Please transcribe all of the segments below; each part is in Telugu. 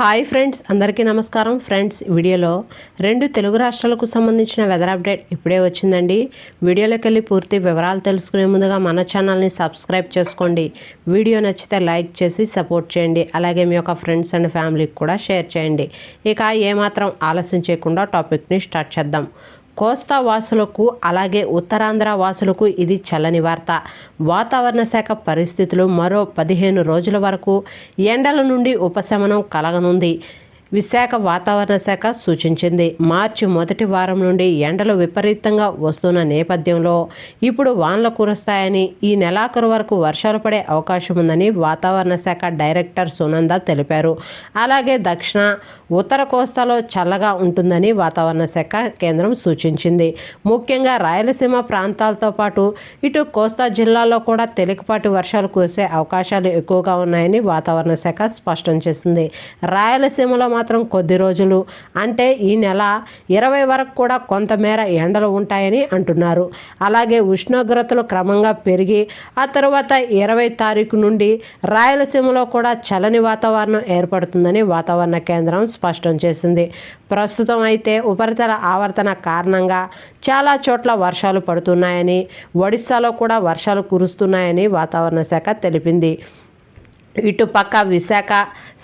హాయ్ ఫ్రెండ్స్, అందరికీ నమస్కారం. ఫ్రెండ్స్, వీడియోలో రెండు తెలుగు రాష్ట్రాలకు సంబంధించిన వెదర్ అప్డేట్ ఇప్పుడే వచ్చిందండి. వీడియోలోకి వెళ్ళి పూర్తి వివరాలు తెలుసుకునే ముందుగా మన ఛానల్ని సబ్స్క్రైబ్ చేసుకోండి. వీడియో నచ్చితే లైక్ చేసి సపోర్ట్ చేయండి. అలాగే మీ యొక్క ఫ్రెండ్స్ అండ్ ఫ్యామిలీకి కూడా షేర్ చేయండి. ఇక ఏమాత్రం ఆలస్యం చేయకుండా టాపిక్ని స్టార్ట్ చేద్దాం. కోస్తా వాసులకు అలాగే ఉత్తరాంధ్ర వాసులకు ఇది చల్లని వార్త. వాతావరణ శాఖ పరిస్థితులు మరో 15 రోజుల వరకు ఎండల నుండి ఉపశమనం కలగనుంది. విశాఖ వాతావరణ శాఖ సూచించింది. మార్చి మొదటి వారం నుండి ఎండలు విపరీతంగా వస్తున్న నేపథ్యంలో ఇప్పుడు వానలు కురుస్తాయని, ఈ నెలాఖరు వరకు వర్షాలు పడే అవకాశం ఉందని వాతావరణ శాఖ డైరెక్టర్ సునంద తెలిపారు. అలాగే దక్షిణ ఉత్తర కోస్తాలో చల్లగా ఉంటుందని వాతావరణ శాఖ కేంద్రం సూచించింది. ముఖ్యంగా రాయలసీమ ప్రాంతాలతో పాటు ఇటు కోస్తా జిల్లాల్లో కూడా తేలికపాటి వర్షాలు కురిసే అవకాశాలు ఎక్కువగా ఉన్నాయని వాతావరణ శాఖ స్పష్టం చేసింది. రాయలసీమలో మాత్రం కొద్ది రోజులు అంటే ఈ నెల 20 వరకు కూడా కొంతమేర ఎండలు ఉంటాయని అంటున్నారు. అలాగే ఉష్ణోగ్రతలు క్రమంగా పెరిగి ఆ తర్వాత 20 తారీఖు నుండి రాయలసీమలో కూడా చల్లని వాతావరణం ఏర్పడుతుందని వాతావరణ కేంద్రం స్పష్టం చేసింది. ప్రస్తుతం అయితే ఉపరితల ఆవర్తన కారణంగా చాలా చోట్ల వర్షాలు పడుతున్నాయని, ఒడిశాలో కూడా వర్షాలు కురుస్తున్నాయని వాతావరణ శాఖ తెలిపింది. ఇటుపక్క విశాఖ,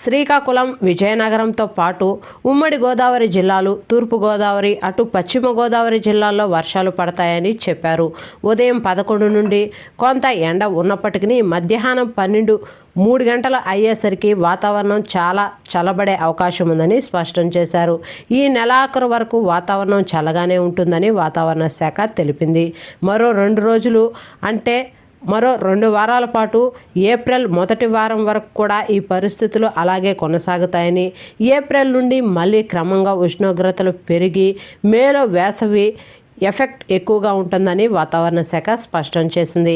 శ్రీకాకుళం, విజయనగరంతో పాటు ఉమ్మడి గోదావరి జిల్లాలు, తూర్పుగోదావరి, అటు పశ్చిమ గోదావరి జిల్లాల్లో వర్షాలు పడతాయని చెప్పారు. ఉదయం 11 నుండి కొంత ఎండ ఉన్నప్పటికీ మధ్యాహ్నం 3 గంటలు అయ్యేసరికి వాతావరణం చాలా చల్లబడే అవకాశం ఉందని స్పష్టం చేశారు. ఈ నెలాఖరు వరకు వాతావరణం చల్లగానే ఉంటుందని వాతావరణ శాఖ తెలిపింది. మరో 2 రోజులు అంటే మరో 2 వారాల పాటు ఏప్రిల్ మొదటి వారం వరకు కూడా ఈ పరిస్థితులు అలాగే కొనసాగుతాయని, ఏప్రిల్ నుండి మళ్ళీ క్రమంగా ఉష్ణోగ్రతలు పెరిగి మేలో వేసవి ఎఫెక్ట్ ఎక్కువగా ఉంటుందని వాతావరణ శాఖ స్పష్టం చేసింది.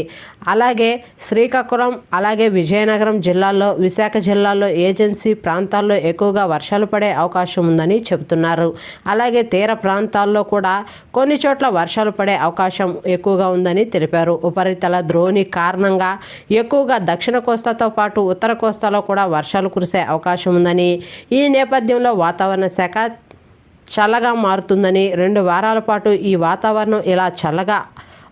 అలాగే శ్రీకాకుళం అలాగే విజయనగరం జిల్లాల్లో, విశాఖ జిల్లాల్లో ఏజెన్సీ ప్రాంతాల్లో ఎక్కువగా వర్షాలు పడే అవకాశం ఉందని చెబుతున్నారు. అలాగే తీర ప్రాంతాల్లో కూడా కొన్ని చోట్ల వర్షాలు పడే అవకాశం ఎక్కువగా ఉందని తెలిపారు. ఉపరితల ద్రోణి కారణంగా ఎక్కువగా దక్షిణ కోస్తాతో పాటు ఉత్తర కోస్తాలో కూడా వర్షాలు కురిసే అవకాశం ఉందని, ఈ నేపథ్యంలో వాతావరణ శాఖ చల్లగా మారుతుందని, 2 వారాల పాటు ఈ వాతావరణం ఇలా చల్లగా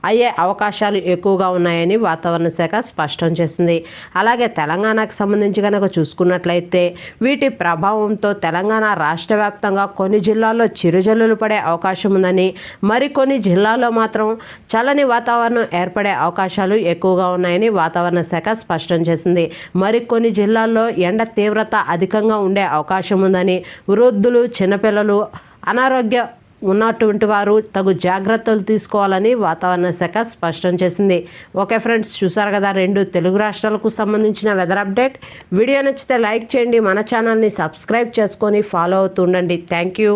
అయ్యే అవకాశాలు ఎక్కువగా ఉన్నాయని వాతావరణ శాఖ స్పష్టం చేసింది. అలాగే తెలంగాణకు సంబంధించి కనుక చూసుకున్నట్లయితే వీటి ప్రభావంతో తెలంగాణ రాష్ట్ర వ్యాప్తంగా కొన్ని జిల్లాల్లో చిరుజల్లులు పడే అవకాశం ఉందని, మరికొన్ని జిల్లాల్లో మాత్రం చల్లని వాతావరణం ఏర్పడే అవకాశాలు ఎక్కువగా ఉన్నాయని వాతావరణ శాఖ స్పష్టం చేసింది. మరికొన్ని జిల్లాల్లో ఎండ తీవ్రత అధికంగా ఉండే అవకాశం ఉందని, వృద్ధులు, చిన్నపిల్లలు, అనారోగ్య ఉన్నటువంటి వారు తగు జాగ్రత్తలు తీసుకోవాలని వాతావరణ శాఖ స్పష్టం చేసింది. ఓకే ఫ్రెండ్స్, చూసారు కదా 2 తెలుగు రాష్ట్రాలకు సంబంధించిన వెదర్ అప్డేట్. వీడియో నచ్చితే లైక్ చేయండి, మన ఛానల్ని సబ్స్క్రైబ్ చేసుకొని ఫాలో అవుతూ ఉండండి. Thank you.